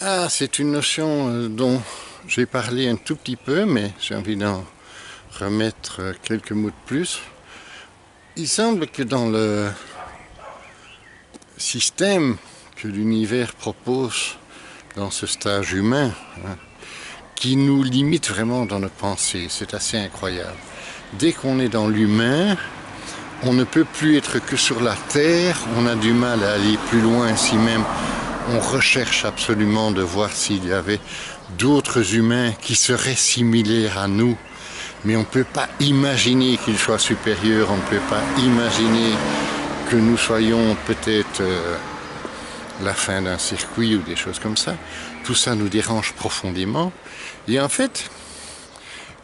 Ah, c'est une notion dont j'ai parlé un tout petit peu, mais j'ai envie d'en remettre quelques mots de plus. Il semble que dans le système que l'univers propose dans ce stage humain, qui nous limite vraiment dans nos pensées, c'est assez incroyable. Dès qu'on est dans l'humain, on ne peut plus être que sur la terre, on a du mal à aller plus loin si même on recherche absolument de voir s'il y avait d'autres humains qui seraient similaires à nous. Mais on ne peut pas imaginer qu'ils soient supérieurs, on ne peut pas imaginer que nous soyons peut-être la fin d'un circuit ou des choses comme ça. Tout ça nous dérange profondément. Et en fait,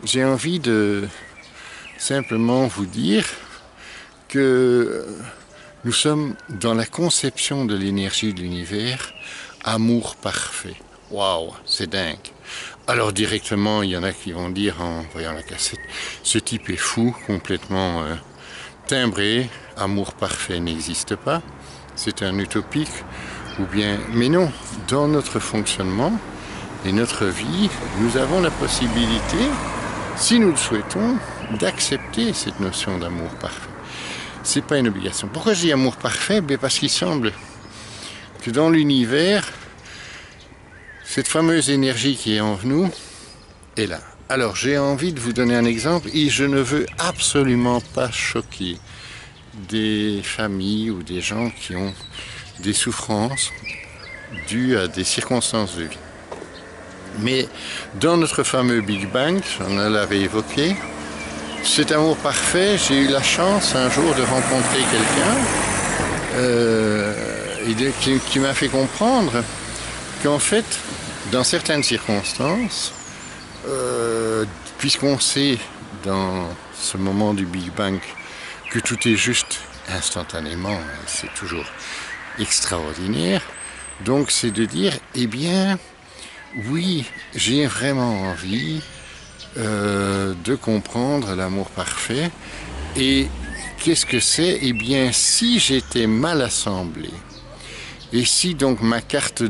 j'ai envie de simplement vous dire que nous sommes dans la conception de l'énergie de l'univers, amour parfait. Waouh, c'est dingue. Alors directement, il y en a qui vont dire en voyant la cassette, ce type est fou, complètement timbré, amour parfait n'existe pas, c'est un utopique, ou bien, mais non, dans notre fonctionnement et notre vie, nous avons la possibilité, si nous le souhaitons, d'accepter cette notion d'amour parfait. C'est pas une obligation. Pourquoi je dis amour parfait? Parce qu'il semble que dans l'univers, cette fameuse énergie qui est en nous est là. Alors j'ai envie de vous donner un exemple et je ne veux absolument pas choquer des familles ou des gens qui ont des souffrances dues à des circonstances de vie. Mais dans notre fameux Big Bang, on l'avait évoqué, cet amour parfait, j'ai eu la chance un jour de rencontrer quelqu'un qui m'a fait comprendre qu'en fait, dans certaines circonstances, puisqu'on sait dans ce moment du Big Bang que tout est juste instantanément, c'est toujours extraordinaire, donc c'est de dire, eh bien, oui, j'ai vraiment envie de comprendre l'amour parfait. Et qu'est-ce que c'est? Eh bien, si j'étais mal assemblé, et si donc ma carte de